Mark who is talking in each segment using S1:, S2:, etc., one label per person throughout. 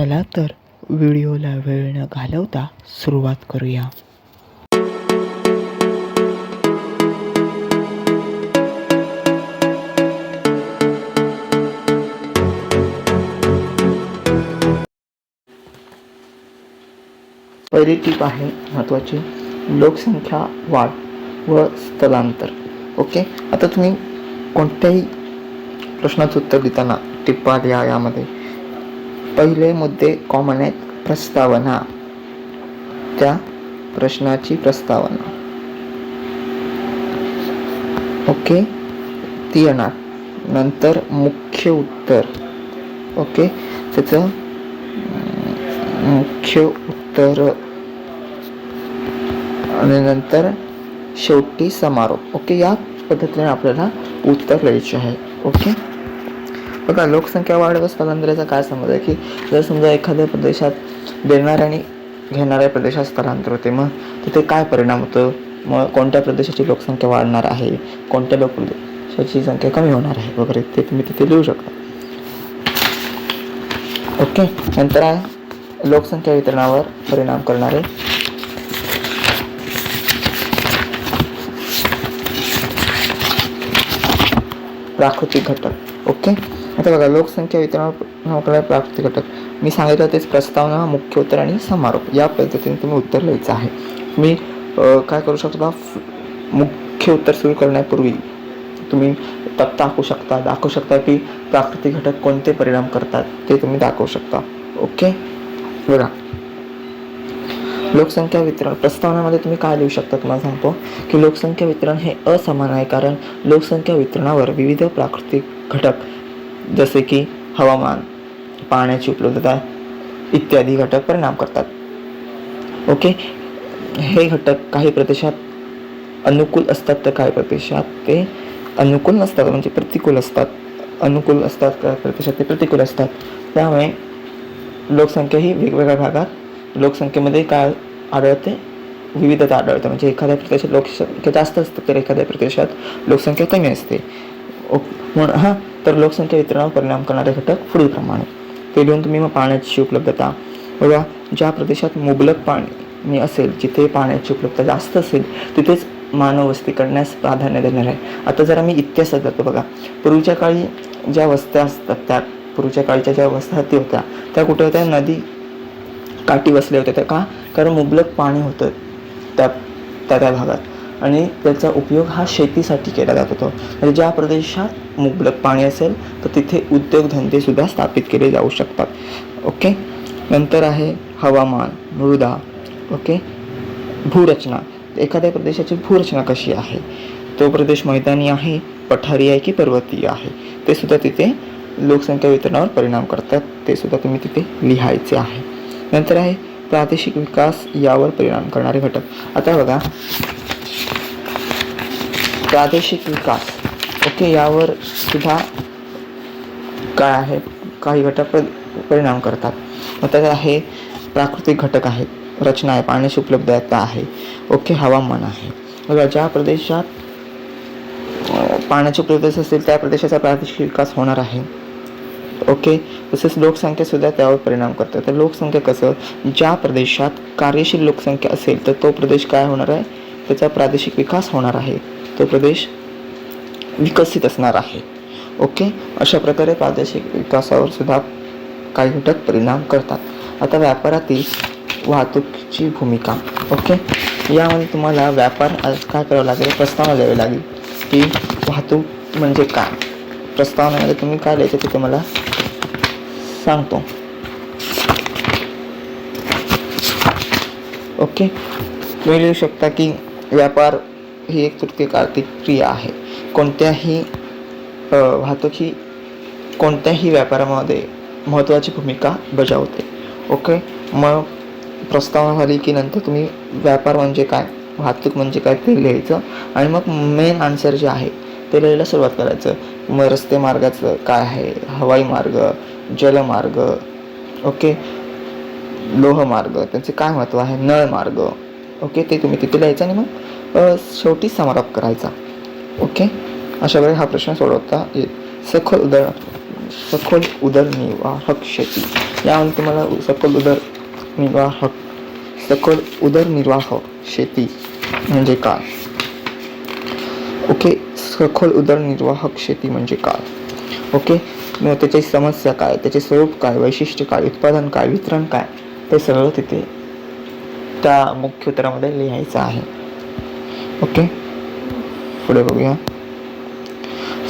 S1: चला तर व्हिडिओला वेळ न घालवता सुरुवात करूया. पहिली टीप आहे महत्त्वाची, लोकसंख्या वाढ व स्थलांतर. ओके, आता तुम्ही कोणत्याही प्रश्नाचं उत्तर देताना टिप्पा लिहा. यामध्ये पहिले मुद्दे कॉमन आहेत. प्रस्तावना, त्या प्रश्नाची प्रस्तावना ओके ती येणार. नंतर मुख्य उत्तर, ओके त्याचं मुख्य उत्तर, आणि नंतर शेवटी समारोप. ओके, या पद्धतीने आपल्याला उत्तर लिहायचे आहे. ओके, बघा लोकसंख्या वाढ व स्थलांतराचा काय संबंध आहे की जर समजा एखाद्या प्रदेशात देणाऱ्या आणि घेणाऱ्या प्रदेशात स्थलांतर होते, मग तिथे काय परिणाम होतो, मग कोणत्या प्रदेशाची लोकसंख्या वाढणार आहे, कोणत्या प्रदेशाची संख्या कमी होणार आहे वगैरे, ते तुम्ही तिथे लिहू शकता. ओके, नंतर आहे लोकसंख्या वितरणावर परिणाम करणारे प्राकृतिक घटक. ओके, आता बघा लोकसंख्या वितरणावर प्राकृतिक घटक मी सांगितलं तेच प्रस्तावना, मुख्य उत्तर आणि समारोप. या पद्धतीने तुम्ही उत्तर लिहायचं आहे. मी काय करू शकता, मुख्य उत्तर सुरू करण्यापूर्वी तुम्ही तक्ता दाखवू शकता की प्राकृतिक घटक कोणते परिणाम करतात ते तुम्ही दाखवू शकता. ओके, बघा लोकसंख्या वितरण प्रस्तावनामध्ये तुम्ही काय लिहू शकता, तुम्हाला सांगतो की लोकसंख्या वितरण हे असमान आहे, कारण लोकसंख्या वितरणावर विविध प्राकृतिक घटक जसे की हवामान, पाण्याची उपलब्धता इत्यादी घटक परिणाम करतात. ओके, हे घटक काही प्रदेशात अनुकूल असतात तर काही प्रदेशात ते अनुकूल नसतात, म्हणजे प्रतिकूल असतात. अनुकूल असतात काही प्रदेशात ते प्रतिकूल असतात. त्यामुळे लोकसंख्या ही वेगवेगळ्या भागात लोकसंख्येमध्ये काय आढळते, विविधता आढळते. म्हणजे एखाद्या प्रदेशात लोकसंख्या जास्त असते तर एखाद्या प्रदेशात लोकसंख्या कमी असते. तर लोकसंख्या वितरणावर परिणाम करणारे घटक पुढीलप्रमाणे ते लिहून तुम्ही मग पाण्याची उपलब्धता बघा, ज्या प्रदेशात मुबलक पाणी असेल, जिथे पाण्याची उपलब्धता जास्त असेल तिथेच मानव वस्ती करण्यास प्राधान्य देणार आहे. आता जर आम्ही इतिहासात जातो, बघा पूर्वीच्या काळी ज्या वस्त्या असतात, त्या पूर्वीच्या काळच्या ज्या वसाहती होत्या त्या कुठे होत्या, नदी काठी वसल्या होत्या. त्या का, कारण मुबलक पाणी होतं त्या भागात आणि त्याचा उपयोग हा शेतीसाठी केला जात होता. म्हणजे ज्या प्रदेशात मुबलक पाणी असेल तर तिथे उद्योगधंदे सुद्धा स्थापित केले जाऊ शकतात. ओके, नंतर आहे हवामान, मृदा. ओके, भूरचना, एखाद्या प्रदेशाची भूरचना कशी आहे, तो प्रदेश मैदानी आहे, पठारी आहे की पर्वतीय आहे, ते सुद्धा तिथे लोकसंख्या वितरणावर परिणाम करतात. ते सुद्धा तुम्ही तिथे लिहायचे आहे. नंतर आहे प्रादेशिक विकास, यावर परिणाम करणारे घटक. आता बघा प्रादेशिक विकास, ओके यावर सुद्धा काय आहे, काही घटक परिणाम करतात. मग त्यात आहे प्राकृतिक घटक आहेत, रचना आहे, पाण्याची उपलब्धता आहे, ओके हवामान आहे. बघा ज्या प्रदेशात पाण्याची उपलब्धता असेल त्या प्रदेशाचा प्रादेशिक विकास होणार आहे. ओके, तसेच लोकसंख्या सुद्धा त्यावर परिणाम करते. तर लोकसंख्या कसं, ज्या प्रदेशात कार्यशील लोकसंख्या असेल तर तो प्रदेश काय होणार आहे, त्याचा प्रादेशिक विकास होणार आहे, तो प्रदेश विकसित असणार आहे. ओके, अशा प्रकारे प्रादेशिक विकासावर सुद्धा काही घटक परिणाम करतात. आता व्यापारातील वाहतुकीची भूमिका. ओके, यामध्ये तुम्हाला व्यापार काय करावं लागेल, प्रस्तावना द्यावी लागेल की वाहतूक म्हणजे काय. प्रस्तावनेमध्ये तुम्ही काय लिहायचं ते तुम्हाला सांगतो. ओके, तुम्ही लिहू शकता की व्यापार ही एक तृतीयक आर्थिक क्रिया आहे. कोणत्याही वाहतूक ही कोणत्याही व्यापारामध्ये महत्त्वाची भूमिका बजावते. ओके, मग प्रस्तावना झाली की नंतर तुम्ही व्यापार म्हणजे काय, वाहतूक म्हणजे काय ते लिहायचं आणि मग मेन आन्सर जे आहे ते लिहायला सुरुवात करायचं. मग रस्ते मार्गाचं काय आहे, हवाई मार्ग, जलमार्ग, ओके लोहमार्ग, त्यांचे काय महत्त्व आहे, नळमार्ग, ओके ते तुम्ही तिथे लिहायचं आणि मग शेवटी समारोप करायचा. ओके, अशा वेळी हा प्रश्न सोडवता येईल. सखोल उदाहरण सखोल उदरनिर्वाहक शेती. यामध्ये तुम्हाला सखोल उदरनिर्वाह शेती म्हणजे काय? ओके, सखोल उदरनिर्वाहक शेती म्हणजे काय? ओके, मग त्याची समस्या काय, त्याचे स्वरूप काय, वैशिष्ट्य काय, उत्पादन काय, वितरण काय, ते सगळं तिथे त्या मुख्य उत्तरामध्ये लिहायचं आहे. ओके, पुढे बघूया.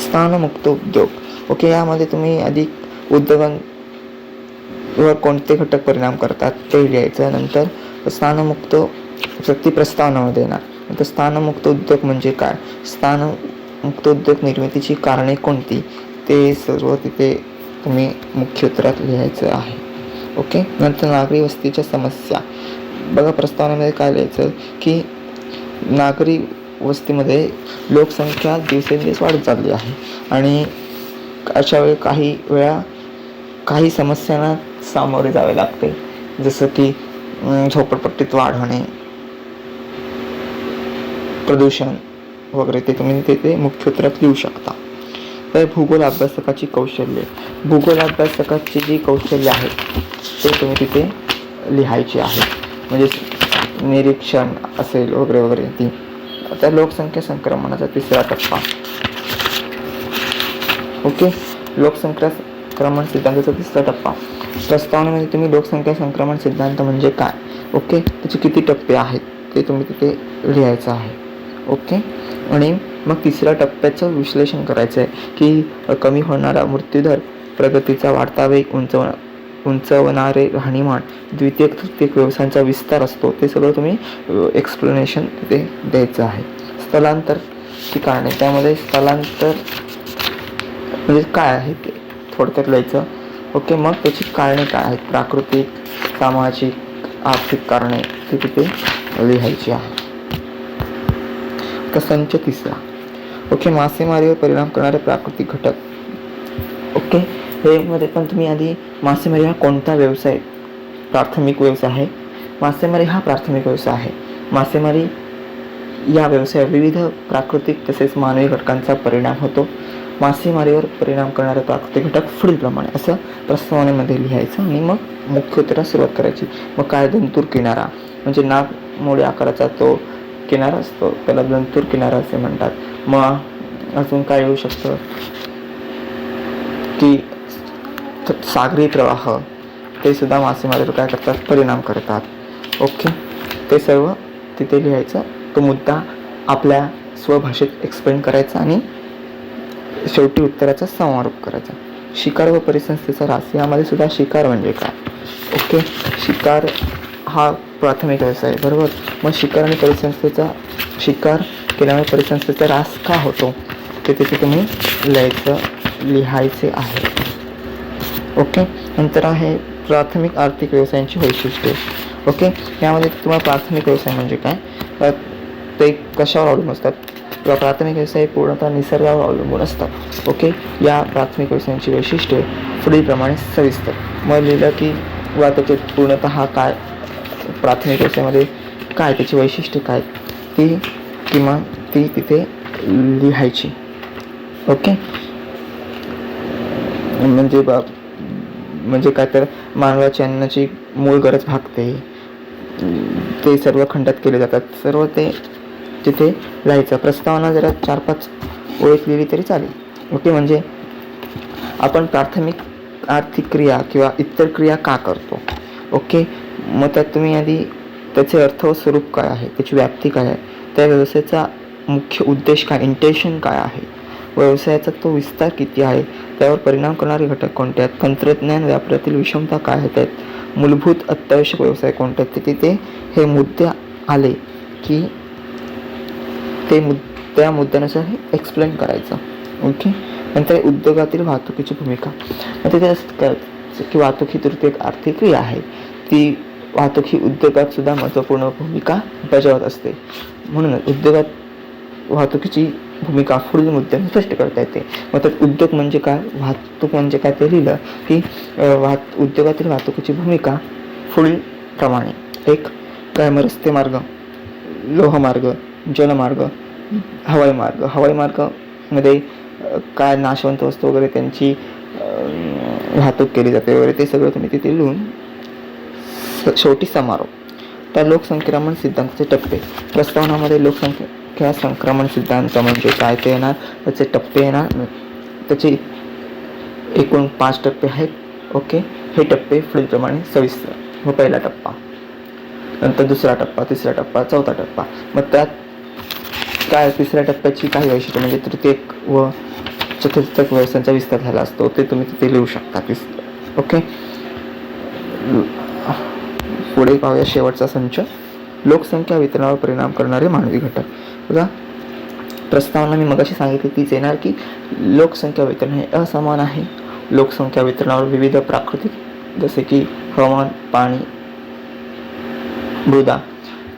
S1: स्थानमुक्त उद्योग. ओके, यामध्ये तुम्ही अधिक उद्योगांवर कोणते घटक परिणाम करतात ते लिहायचं. नंतर स्थानमुक्त शक्ती प्रस्तावनामध्ये येणार. नंतर स्थानमुक्त उद्योग म्हणजे काय, स्थानमुक्त उद्योग निर्मितीची कारणे कोणती, ते सर्व तिथे तुम्ही मुख्य उत्तरात लिहायचं आहे. ओके, नंतर नागरी वस्तीच्या समस्या. बघा, प्रस्तावनेमध्ये काय लिहायचं की नागरी वस्तीमध्ये लोकसंख्या दिवसेंदिवस वाढत चालली आहे आणि अशा वेळी काही समस्यांना सामोरे जावे लागते, जसं की झोपडपट्टीत वाढ होणे, प्रदूषण वगैरे, ते तुम्ही तिथे मुख्य उत्तरात लिहू शकता. तर भूगोल अभ्यासकाची कौशल्ये. भूगोल अभ्यासकाची जी कौशल्य आहेत ते तुम्ही तिथे लिहायची आहेत, म्हणजे निरीक्षण असेल वगैरे वगैरे ती. आता लोकसंख्या संक्रमणाचा तिसरा टप्पा. ओके, लोकसंख्या संक्रमण सिद्धांताचा तिसरा टप्पा. प्रस्तावनेमध्ये तुम्ही लोकसंख्या संक्रमण सिद्धांत म्हणजे काय, ओके, त्याचे किती टप्पे आहेत ते तुम्ही तिथे लिहायचं आहे. ओके, आणि मग तिसऱ्या टप्प्याचं विश्लेषण करायचं आहे की कमी होणारा मृत्यूदर, प्रगतीचा वाढता वेग, उंचवणारे राहणीमान, द्वितीय तृतीयक व्यवसायांचा विस्तार असतो, ते सगळं तुम्ही एक्सप्लेनेशन तिथे द्यायचं आहे. स्थलांतरची कारणे. त्यामध्ये स्थलांतर म्हणजे काय आहे ते थोडक्यात लिहायचं. ओके, मग त्याची कारणे काय आहेत, प्राकृतिक, सामाजिक, आर्थिक कारणे ती तिथे लिहायची आहे. संच तिसरा. ओके, मासेमारीवर परिणाम करणारे प्राकृतिक घटक. ओके, हे मध्ये पण तुम्ही आधी मासेमारी हा कोणता व्यवसाय, प्राथमिक व्यवसाय आहे. मासेमारी हा प्राथमिक व्यवसाय आहे. मासेमारी या व्यवसायावर विविध प्राकृतिक तसेच मानवी घटकांचा परिणाम होतो. मासेमारीवर परिणाम करणारे प्राकृतिक घटक पुढीलप्रमाणे असं प्रस्तावनेमध्ये लिहायचं आणि मग मुख्य उत्तरास सुरुवात करायची. मग काय, दंतूर किनारा म्हणजे नागमोडी आकाराचा तो किनारा असतो, त्याला दंतूर किनारा असे म्हणतात. मग अजून काय येऊ शकतं की सागरी प्रवाह, ते सुद्धा मासेमारीवर काय करतात, परिणाम करतात. ओके, ते सर्व तिथे लिहायचं. तो मुद्दा आपल्या स्वभाषेत एक्सप्लेन करायचा आणि शेवटी उत्तराचा समारोप करायचा. शिकार व परिसंस्थेचा ऱ्हास. यामध्ये सुद्धा शिकार म्हणजे काय, ओके, शिकार हा प्राथमिक व्यवसाय आहे, बरोबर. मग शिकार आणि परिसंस्थेचा, शिकार केल्यामुळे परिसंस्थेचा ऱ्हास का होतो ते तिथे तुम्ही लिहायचे आहे. ओके, नंतर आहे प्राथमिक आर्थिक व्यवसायांची वैशिष्ट्ये. ओके, यामध्ये तुम्हाला प्राथमिक व्यवसाय म्हणजे काय, ते कशावर अवलंबून असतात. प्राथमिक व्यवसाय पूर्णतः निसर्गावर अवलंबून असतात. ओके, या प्राथमिक व्यवसायांची वैशिष्ट्ये पुढीलप्रमाणे सविस्तर. मग लिहिलं की त्याचे पूर्णतः काय, प्राथमिक व्यवसायामध्ये काय त्याची वैशिष्ट्ये काय, ती तिथे लिहायची. ओके, म्हणजे काय तर मानवाची अन्नाची मूळ गरज भागते, ते सर्व खंडात केले जातात, सर्व ते तिथे लिहायचं. प्रस्तावना जरा 4-5 ओळीत लिहिली तरी चालेल. ओके, म्हणजे आपण प्राथमिक आर्थिक क्रिया किंवा इतर क्रिया का करतो. ओके, मग त्यात तुम्ही आधी त्याचे अर्थ व स्वरूप काय आहे, त्याची व्याप्ती काय आहे, त्या व्यवसायाचा मुख्य उद्देश काय, इंटेन्शन काय आहे, व्यवसायाचा तो विस्तार किती आहे, त्यावर परिणाम करणारे घटक कोणते आहेत, तंत्रज्ञान व्यापारातील विषमता काय आहेत, मूलभूत अत्यावश्यक व्यवसाय कोणते आहेत, तिथे हे मुद्दे आले की त्या मुद्द्यानुसार हे एक्सप्लेन करायचं. ओके, नंतर उद्योगातील वाहतुकीची भूमिका. तिथे असं काय की वाहतूक ही तृतीयक आर्थिक क्रिया आहे, ती वाहतूक ही उद्योगात सुद्धा महत्त्वपूर्ण भूमिका बजावत असते. म्हणून उद्योगात वाहतुकीची भूमिका पुढील मुद्द्याने स्पष्ट करता येते. मग त्यात उद्योग म्हणजे काय, वाहतूक म्हणजे काय ते लिहिलं की उद्योगातील वाहतुकीची भूमिका पुढील प्रमाणे. एक काय, मग रस्ते मार्ग, लोहमार्ग, जलमार्ग, हवाई मार्ग. हवाई मार्गामध्ये काय नाशवंत वस्तू वगैरे त्यांची वाहतूक केली जाते वगैरे ते सगळं तुम्ही तिथे लिहून शेवटी समारोप. त्या लोकसंक्रमण सिद्धांताचे टप्पे. प्रस्तावनामध्ये लोकसंख्या संक्रमण सिद्धांत म्हणजे काय ते येणार, त्याचे टप्पे येणार, त्याचे एकूण 5 टप्पे आहेत. ओके, हे टप्पे पुढीलप्रमाणे सविस्तर. व पहिला टप्पा, नंतर दुसरा टप्पा, तिसरा टप्पा, चौथा टप्पा. मग त्यात काय तिसऱ्या टप्प्याची काही वैशिष्ट्य म्हणजे तृतीयक व चतुर्थक व्यवसायांचा विस्तार झाला असतो ते तुम्ही तिथे लिहू शकता. ओके, पुढे पाहूया शेवटचा संच. लोकसंख्या वितरणावर परिणाम करणारे मानवी घटक. बघा, प्रस्तावना मी मगाशी सांगितली तीच येणार की लोकसंख्या वितरण हे असमान आहे. लोकसंख्या वितरणावर विविध प्राकृतिक जसे की हवामान, पाणी, मृदा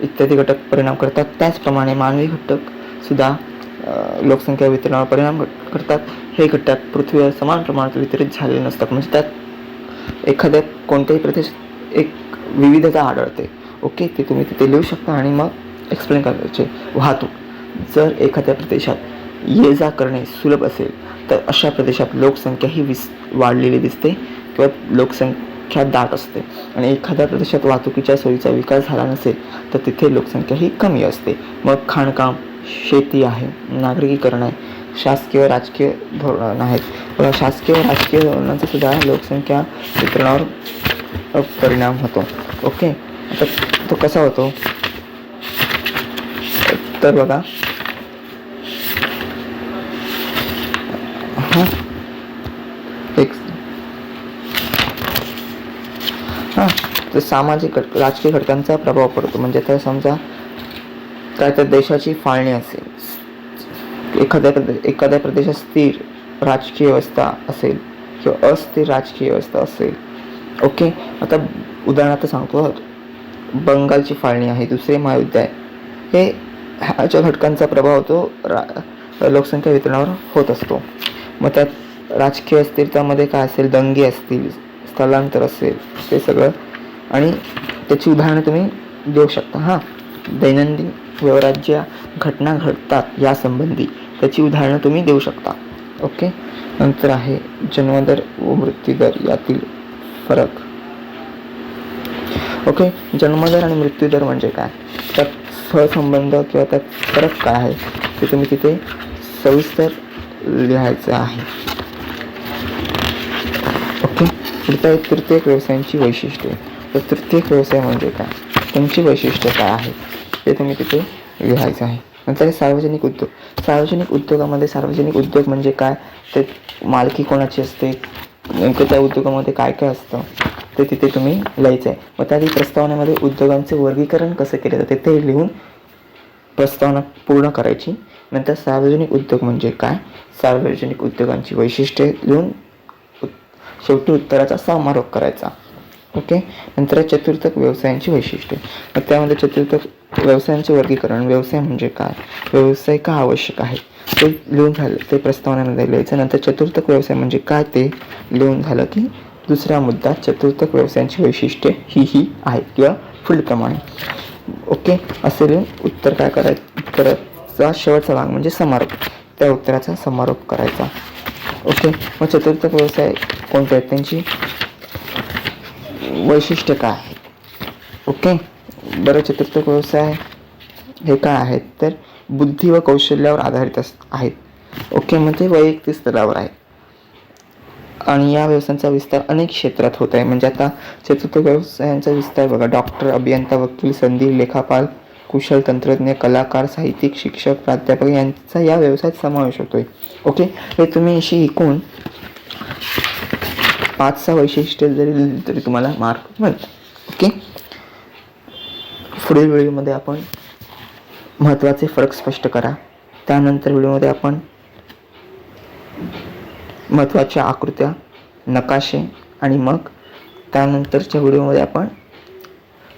S1: इत्यादी घटक परिणाम करतात. त्याचप्रमाणे मानवी घटक सुद्धा लोकसंख्या वितरणावर परिणाम करतात. हे घटक पृथ्वीवर समान प्रमाणात वितरित झालेले नसतात. म्हणजे त्यात एखाद्या कोणत्याही प्रदेशात एक विविधता आढळते. ओके, ते तुम्ही तिथे लिहू शकता आणि मग एक्सप्लेन करायचे. वाहतूक, जर एखाद्या प्रदेशात ये जा करणे सुलभ असेल तर अशा प्रदेशात लोकसंख्या ही वाढलेली दिसते किंवा लोकसंख्या दाट असते. आणि एखाद्या प्रदेशात वाहतुकीच्या सोयीचा विकास झाला नसेल तर तिथे लोकसंख्या ही कमी असते. मग खाणकाम, शेती आहे, नागरिकीकरण आहे, शासकीय राजकीय धोरण आहेत. शासकीय व राजकीय धोरणांचा सुद्धा लोकसंख्या वितरणावर परिणाम होतो. ओके, आता तो कसा होतो तर बघा, तर सामाजिक राजकीय घटकांचा प्रभाव पडतो. म्हणजे आता समजा काय तर देशाची फाळणी असेल, एखाद्या प्रदेशात स्थिर राजकीय व्यवस्था असेल किंवा अस्थिर राजकीय व्यवस्था असेल. ओके, आता उदाहरणार्थ सांगतो, बंगालची फाळणी आहे, दुसरे महायुद्ध आहे, हे ह्याच्या घटकांचा प्रभाव तो लोकसंख्या वितरणावर होत असतो. मग त्यात राजकीय अस्थिरतामध्ये काय असेल, दंगे असतील, स्थलांतर असेल, ते सगळं. आणि त्याची उदाहरणं तुम्ही देऊ शकता. दैनंदिन व्यवहारात ज्या घटना घडतात यासंबंधी त्याची उदाहरणं तुम्ही देऊ शकता. ओके, नंतर आहे जन्मदर व मृत्यूदर यातील फरक. ओके, जन्मदर आणि मृत्यूदर म्हणजे काय, त्यात सहसंबंध किंवा त्यात फरक काय आहे ते तुम्ही तिथे सविस्तर लिहायचं आहे. ओके, पुढचा आहे तृतीयक व्यवसायांची वैशिष्ट्ये. तर तृतीयक व्यवसाय म्हणजे काय, त्यांची वैशिष्ट्य काय आहे ते तुम्ही तिथे लिहायचं आहे. नंतर सार्वजनिक उद्योग. सार्वजनिक उद्योगामध्ये सार्वजनिक उद्योग म्हणजे काय, ते मालकी कोणाची असते, नेमकं त्या उद्योगामध्ये काय काय असतं ते तिथे तुम्ही लिहायचं आहे. मग त्याआधी प्रस्तावनेमध्ये उद्योगांचे वर्गीकरण कसं केले जाते ते लिहून प्रस्तावना पूर्ण करायची. नंतर सार्वजनिक उद्योग म्हणजे काय, सार्वजनिक उद्योगांची वैशिष्ट्ये लिहून शेवटी उत्तराचा समारोप करायचा. ओके, नंतर चतुर्थक व्यवसायांची वैशिष्ट्ये. मग त्यामध्ये चतुर्थक व्यवसायांचे वर्गीकरण, व्यवसाय म्हणजे काय, व्यवसाय का आवश्यक आहे ते लिहून झालं, ते प्रस्तावनेमध्ये लिहायचं. नंतर चतुर्थक व्यवसाय म्हणजे काय ते लिहून झालं की दुसरा मुद्दा, चतुर्थक व्यवसायांची वैशिष्ट्ये ही आहेत किंवा पुढीलप्रमाणे. ओके, असे लिहून उत्तर काय करायचं, उत्तराचा शेवटचा भाग म्हणजे समारोप, त्या उत्तराचा समारोप करायचा. ओके, मग चतुर्थक व्यवसाय कोणते आहेत, त्यांची वैशिष्ट्य काय आहे. ओके, बरं, चतुर्थक व्यवसाय हे काय आहेत तर बुद्धी व कौशल्यावर आधारित आहेत. ओके, मग ते वैयक्तिक स्तरावर आहे आणि या व्यवसायांचा विस्तार अनेक क्षेत्रात होत आहे. म्हणजे आता चतुर्थक व्यवसायांचा विस्तार बघा, डॉक्टर, अभियंता, वकील, संधी, लेखापाल, कुशल तंत्रज्ञ, कलाकार, साहित्यिक, शिक्षक, प्राध्यापक यांचा या व्यवसायात समावेश होतोय. ओके, हे तुम्ही अशी एकूण 5-6 वैशिष्ट्ये जरी लिहिली तरी तुम्हाला मार्क मिळतात. ओके, पुढील व्हिडिओमध्ये आपण महत्त्वाचे फरक स्पष्ट करा. त्यानंतर व्हिडिओमध्ये आपण महत्त्वाच्या आकृत्या, नकाशे आणि मग त्यानंतरच्या व्हिडिओमध्ये आपण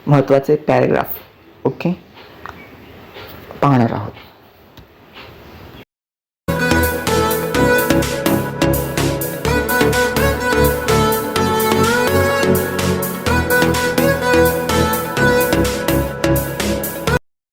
S1: महत्त्वाचे पॅरेग्राफ ओके पाहणार आहोत.